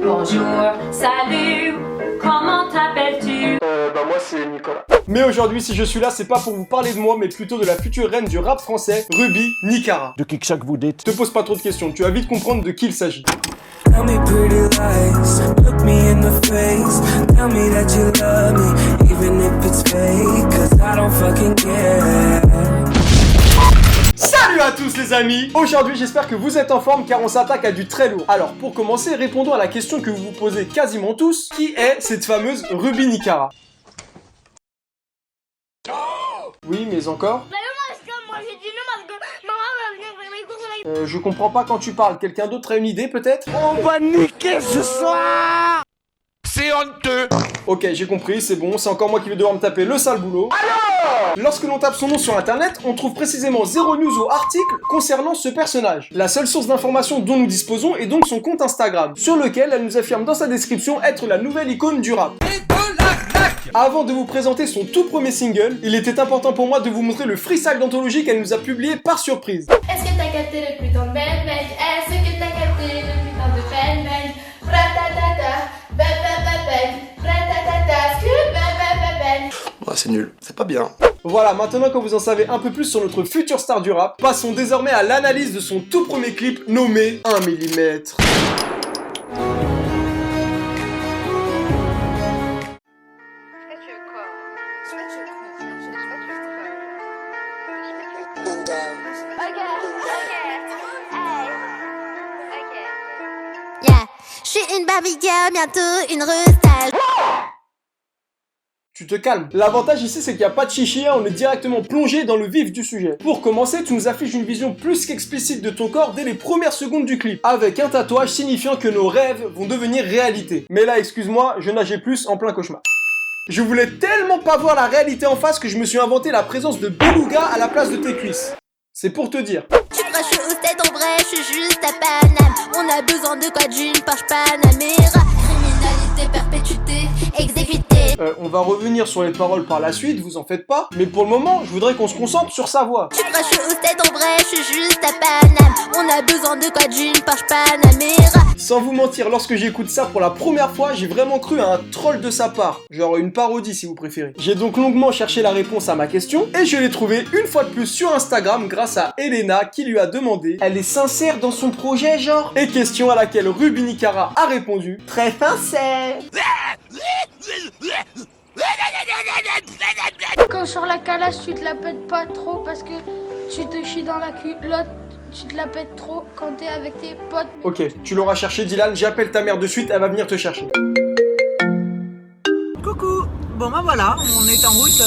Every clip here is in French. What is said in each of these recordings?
Bonjour, salut, comment t'appelles-tu? Moi c'est Nicolas. Mais aujourd'hui, si je suis là, c'est pas pour vous parler de moi, mais plutôt de la future reine du rap français, Ruby Nicara. De qui que ça que vous dites? Te pose pas trop de questions, tu vas vite comprendre de qui il s'agit. Tell me pretty lies, look me in the face. Tell me that you love me, even if it's fake, cause I don't fucking care. Salut à tous les amis! Aujourd'hui j'espère que vous êtes en forme car on s'attaque à du très lourd. Alors pour commencer, répondons à la question que vous vous posez quasiment tous. Qui est cette fameuse Ruby Nicara? Oui, mais encore? Je comprends pas quand tu parles. Quelqu'un d'autre a une idée peut-être? On va niquer ce soir! C'est honteux! Ok, j'ai compris, c'est bon, c'est encore moi qui vais devoir me taper le sale boulot. Alors, lorsque l'on tape son nom sur internet, on trouve précisément 0 news ou article concernant ce personnage. La seule source d'information dont nous disposons est donc son compte Instagram, sur lequel elle nous affirme dans sa description être la nouvelle icône du rap. Avant de vous présenter son tout premier single, il était important pour moi de vous montrer le freestyle d'anthologie qu'elle nous a publié par surprise. Est-ce que t'as capté le putain de bang bang? Est-ce que t'as capté le putain de bang bang? Ratatata, bang bang bang bang, ratatata, scoop bang bang bang bang. Oh, c'est nul, c'est pas bien. Voilà, maintenant que vous en savez un peu plus sur notre future star du rap, passons désormais à l'analyse de son tout premier clip nommé 1 mm. Yeah, je suis une Barbie girl, bientôt une rustage. Tu te calmes. L'avantage ici, c'est qu'il n'y a pas de chichi, on est directement plongé dans le vif du sujet. Pour commencer, tu nous affiches une vision plus qu'explicite de ton corps dès les premières secondes du clip, avec un tatouage signifiant que nos rêves vont devenir réalité. Mais là, excuse-moi, je nageais plus en plein cauchemar. Je voulais tellement pas voir la réalité en face que je me suis inventé la présence de beluga à la place de tes cuisses. C'est pour te dire. Tu crois je suis au stade en vrai, je suis juste à Paname. On a besoin de quoi d'une Porsche Panamera. Criminalité perpétuité, exécutée. On va revenir sur les paroles par la suite, vous en faites pas. Mais pour le moment, je voudrais qu'on se concentre sur sa voix. Tu crois je suis au stade en vrai, je suis juste à Paname. On a besoin de quoi d'une Porsche Panamera. Sans vous mentir, lorsque j'écoute ça pour la première fois, j'ai vraiment cru à un troll de sa part. Genre une parodie si vous préférez. J'ai donc longuement cherché la réponse à ma question et je l'ai trouvée une fois de plus sur Instagram grâce à Elena qui lui a demandé: elle est sincère dans son projet genre? Et question à laquelle Ruby Nicara a répondu: très sincère. Quand sur la calasse, tu te la pètes pas trop parce que tu te chies dans la culotte. Tu te la pètes trop quand t'es avec tes potes. Ok, tu l'auras cherché Dylan, j'appelle ta mère de suite, elle va venir te chercher. Coucou. Bon bah voilà, on est en route.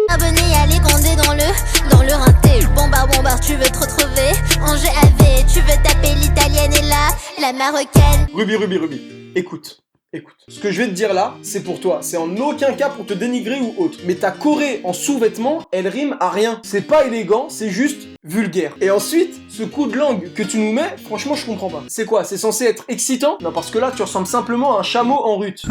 Abonné, allez condé dans le rinté. Bombard, tu veux te retrouver en GAV. Tu veux taper l'italienne et la marocaine. Ruby, écoute. Ce que je vais te dire là, c'est pour toi. C'est en aucun cas pour te dénigrer ou autre. Mais ta Corée en sous-vêtements, elle rime à rien. C'est pas élégant, c'est juste vulgaire. Et ensuite, ce coup de langue que tu nous mets, franchement, je comprends pas. C'est quoi? C'est censé être excitant? Non, parce que là, tu ressembles simplement à un chameau en rut.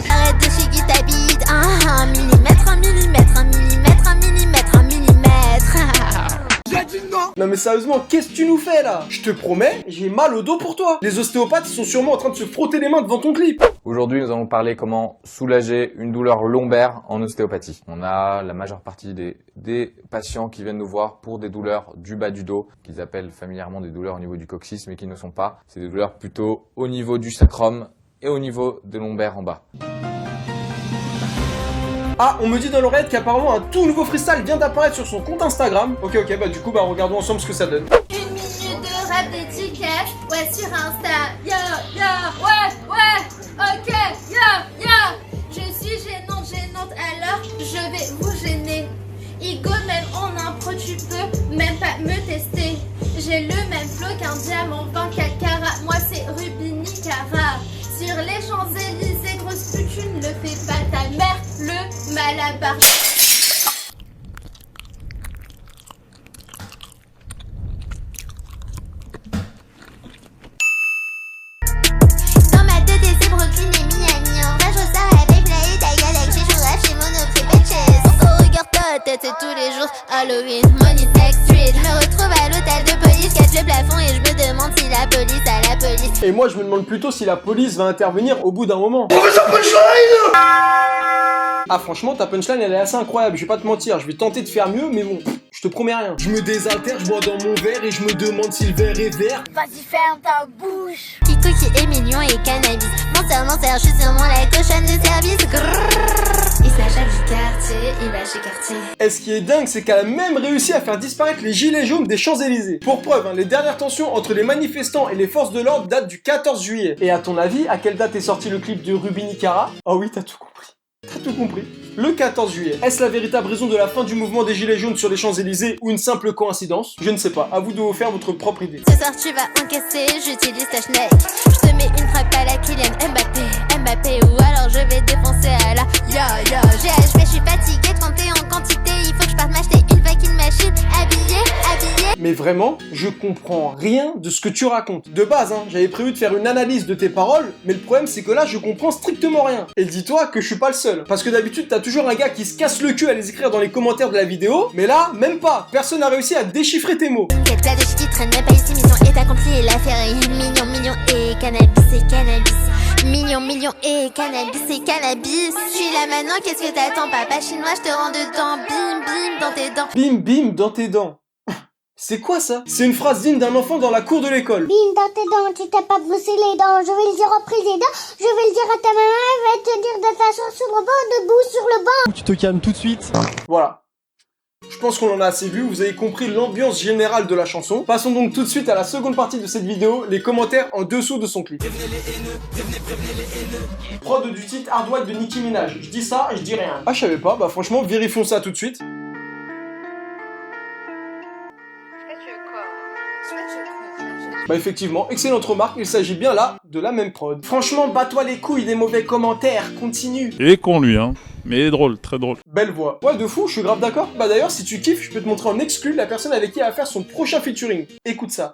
Arrête de chier ta bite. 1 millimètre, 1 millimètre, 1 millimètre, 1 millimètre, 1 millimètre. Non mais sérieusement, qu'est-ce que tu nous fais là? Je te promets, j'ai mal au dos pour toi. Les ostéopathes sont sûrement en train de se frotter les mains devant ton clip. Aujourd'hui, nous allons parler comment soulager une douleur lombaire en ostéopathie. On a la majeure partie des patients qui viennent nous voir pour des douleurs du bas du dos, qu'ils appellent familièrement des douleurs au niveau du coccyx, mais qui ne sont pas. C'est des douleurs plutôt au niveau du sacrum et au niveau des lombaires en bas. Ah, on me dit dans l'oreille qu'apparemment un tout nouveau freestyle vient d'apparaître sur son compte Instagram. Ok, bah du coup, regardons ensemble ce que ça donne. Une minute de rap d'étiquette, ouais sur Insta, yo, ouais, ok, yo, je suis gênante, alors je vais vous gêner. Igo, même en impro, tu peux même pas me tester. J'ai le même flow qu'un diamant 24 carats, moi c'est Ruby Nicara. Sur les Champs-Élysées, grosse pute, tu ne le fais pas, ta mère, le malabar. Dans ma tête, c'est Brooklyn et Miami. En vrai, je sors avec la ta galaxie. Je jouerai chez Monoprix Patches. On regarde ta tête, c'est tous les jours Halloween. Money Tech Street. Je me retrouve à l'hôtel de police. Et moi je me demande plutôt si la police va intervenir au bout d'un moment. Professeur Punchline! Ah franchement ta punchline elle est assez incroyable, je vais pas te mentir, je vais tenter de faire mieux mais bon, je te promets rien. Je me désaltère, je bois dans mon verre et je me demande si le verre est vert. Vas-y, ferme ta bouche. Kiko qui est mignon et cannabis. Menteur, je suis sûrement la cochonne de service. Il s'achète du quartier, il va chez quartier. Et ce qui est dingue, c'est qu'elle a même réussi à faire disparaître les gilets jaunes des Champs-Élysées. Pour preuve, les dernières tensions entre les manifestants et les forces de l'ordre datent du 14 juillet. Et à ton avis, à quelle date est sorti le clip de Rubini Cara? Oh oui, t'as tout compris. T'as tout compris. Le 14 juillet. Est-ce la véritable raison de la fin du mouvement des gilets jaunes sur les Champs-Élysées ou une simple coïncidence? Je ne sais pas, à vous de vous faire votre propre idée. Ce soir tu vas encaisser, j'utilise ta schneck. Je te mets une frappe à la Kylian Mbappé ou alors je vais défoncer à la yo. GHB, je suis fatiguée, quand t'es en quantité, il faut que je parte m'acheter une fucking machine habillée. Mais vraiment, je comprends rien de ce que tu racontes. De base, j'avais prévu de faire une analyse de tes paroles, mais le problème c'est que là, je comprends strictement rien. Et dis-toi que je suis pas le seul. Parce que d'habitude, t'as toujours un gars qui se casse le cul à les écrire dans les commentaires de la vidéo, mais là, même pas. Personne n'a réussi à déchiffrer tes mots. Quel plat de shit qui traîne même pas ici, mission est accomplie, l'affaire est mignon et cannabis et cannabis. Mignon et cannabis et cannabis. Je suis là maintenant, qu'est-ce que t'attends, papa chinois, je te rends dedans, bim dans tes dents. Bim dans tes dents. C'est quoi ça? C'est une phrase digne d'un enfant dans la cour de l'école. Bim dans tes dents, tu t'as pas brossé les dents. Je vais le dire au président, je vais le dire à ta maman, elle va te dire de t'asseoir sur le banc, debout sur le banc. Tu te calmes tout de suite. Voilà. Je pense qu'on en a assez vu, vous avez compris l'ambiance générale de la chanson. Passons donc tout de suite à la seconde partie de cette vidéo, les commentaires en dessous de son clip. Prod du titre Hard White de Nicki Minaj. Je dis ça et je dis rien. Ah je savais pas, bah franchement vérifions ça tout de suite. Bah effectivement, excellente remarque, il s'agit bien là de la même prod. Franchement, bats-toi les couilles des mauvais commentaires, continue. Il est con lui, hein. Mais il est drôle, très drôle. Belle voix. Ouais, de fou, je suis grave d'accord. Bah d'ailleurs, si tu kiffes, je peux te montrer en exclu la personne avec qui elle va faire son prochain featuring. Écoute ça.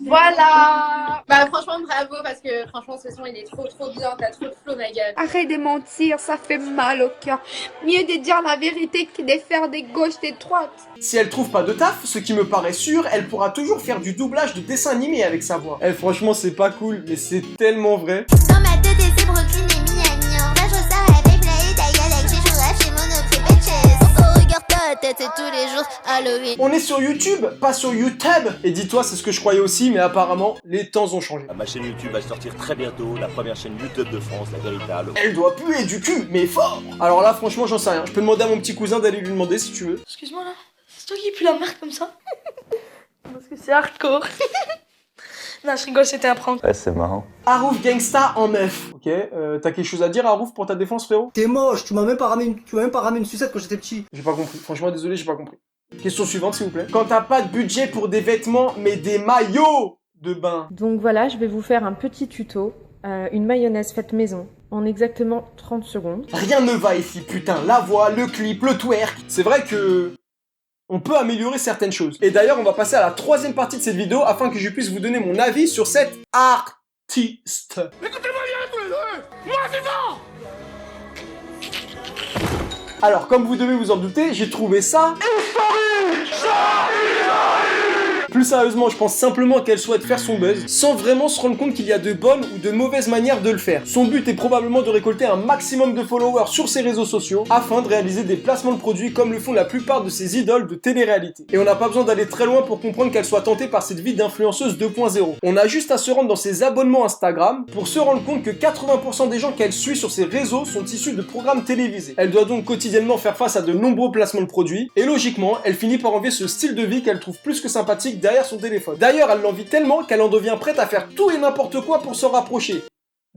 Voilà. Bah franchement bravo parce que franchement ce son il est trop bien, t'as trop de flow ma gueule. Arrête de mentir, ça fait mal au cœur. Mieux de dire la vérité que de faire des gauches, des droites. Si elle trouve pas de taf, ce qui me paraît sûr, elle pourra toujours faire du doublage de dessin animé avec sa voix. Eh franchement c'est pas cool, mais c'est tellement vrai. Dans ma tête et c'est Brooklyn et Miami. En vrai je sors avec la galaxie, je rêve chez Monoprix Bitches. On regarde ta tête c'est tous les jours Halloween. On est sur YouTube, pas sur YouTube. Et dis-toi, c'est ce que je croyais aussi, mais apparemment, les temps ont changé. Ma chaîne YouTube va sortir très bientôt, la première chaîne YouTube de France, la véritable. Elle doit puer du cul, mais fort. Alors là, franchement, j'en sais rien. Je peux demander à mon petit cousin d'aller lui demander si tu veux. Excuse-moi là, c'est toi qui pue la merde comme ça? Parce que c'est hardcore. Non, je rigole, c'était un prank. Ouais, c'est marrant. Harouf Gangsta en meuf. Ok, t'as quelque chose à dire, Harouf, pour ta défense, frérot? T'es moche, tu m'as même pas ramené une sucette quand j'étais petit. J'ai pas compris. Franchement, désolé, j'ai pas compris. Question suivante, s'il vous plaît. Quand t'as pas de budget pour des vêtements, mais des maillots de bain. Donc voilà, je vais vous faire un petit tuto. Une mayonnaise faite maison. En exactement 30 secondes. Rien ne va ici, putain. La voix, le clip, le twerk. C'est vrai que... on peut améliorer certaines choses. Et d'ailleurs, on va passer à la troisième partie de cette vidéo afin que je puisse vous donner mon avis sur cet artiste. Écoutez-moi bien tous les deux. Moi vivant. Alors, comme vous devez vous en douter, j'ai trouvé ça... Plus sérieusement, je pense simplement qu'elle souhaite faire son buzz, sans vraiment se rendre compte qu'il y a de bonnes ou de mauvaises manières de le faire. Son but est probablement de récolter un maximum de followers sur ses réseaux sociaux, afin de réaliser des placements de produits comme le font la plupart de ses idoles de télé-réalité. Et on n'a pas besoin d'aller très loin pour comprendre qu'elle soit tentée par cette vie d'influenceuse 2.0. On a juste à se rendre dans ses abonnements Instagram pour se rendre compte que 80% des gens qu'elle suit sur ses réseaux sont issus de programmes télévisés. Elle doit donc quotidiennement faire face à de nombreux placements de produits, et logiquement, elle finit par envier ce style de vie qu'elle trouve plus que sympathique derrière son téléphone. D'ailleurs, elle l'envie tellement qu'elle en devient prête à faire tout et n'importe quoi pour s'en rapprocher.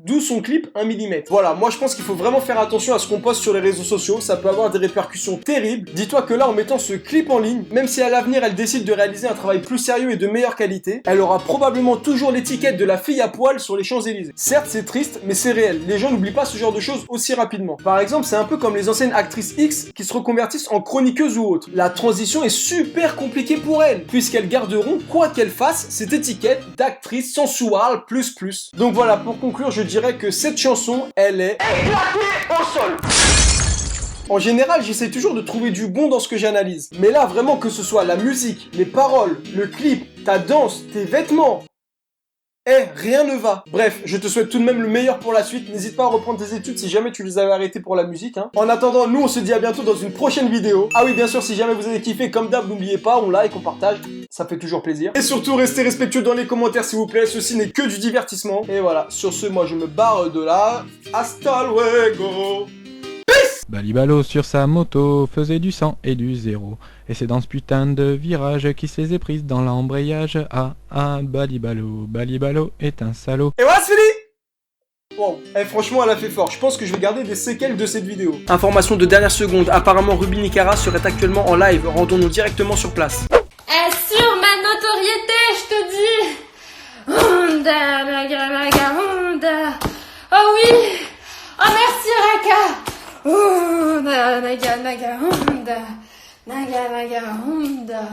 D'où son clip 1 mm. Voilà, moi je pense qu'il faut vraiment faire attention à ce qu'on poste sur les réseaux sociaux, ça peut avoir des répercussions terribles. Dis-toi que là, en mettant ce clip en ligne, même si à l'avenir elle décide de réaliser un travail plus sérieux et de meilleure qualité, elle aura probablement toujours l'étiquette de la fille à poil sur les Champs-Élysées. Certes, c'est triste, mais c'est réel. Les gens n'oublient pas ce genre de choses aussi rapidement. Par exemple, c'est un peu comme les anciennes actrices X qui se reconvertissent en chroniqueuses ou autres. La transition est super compliquée pour elles, puisqu'elles garderont, quoi qu'elles fassent, cette étiquette d'actrice sensuelle plus. Donc voilà, pour conclure, je dirais que cette chanson, elle est éclatée au sol. En général, j'essaie toujours de trouver du bon dans ce que j'analyse. Mais là, vraiment, que ce soit la musique, les paroles, le clip, ta danse, tes vêtements... rien ne va. Bref, je te souhaite tout de même le meilleur pour la suite. N'hésite pas à reprendre tes études si jamais tu les avais arrêtées pour la musique. Hein. En attendant, nous on se dit à bientôt dans une prochaine vidéo. Ah oui, bien sûr, si jamais vous avez kiffé, comme d'hab, n'oubliez pas, on like, on partage. Ça fait toujours plaisir. Et surtout, restez respectueux dans les commentaires s'il vous plaît. Ceci n'est que du divertissement. Et voilà, sur ce, moi je me barre de là. Hasta luego. Balibalo sur sa moto faisait du 100 et du 0. Et c'est dans ce putain de virage qui se les est prises dans l'embrayage. Balibalo est un salaud. Et voilà, c'est fini. Wow, franchement elle a fait fort. Je pense que je vais garder des séquelles de cette vidéo. Information de dernière seconde, apparemment Ruby Nicara serait actuellement en live. Rendons-nous directement sur place. Sur ma notoriété, je te dis. Honda, naga, Honda. Oh oui. Oh merci Raka. Honda, naga, Honda. Naga, Honda.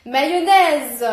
Mayonnaise.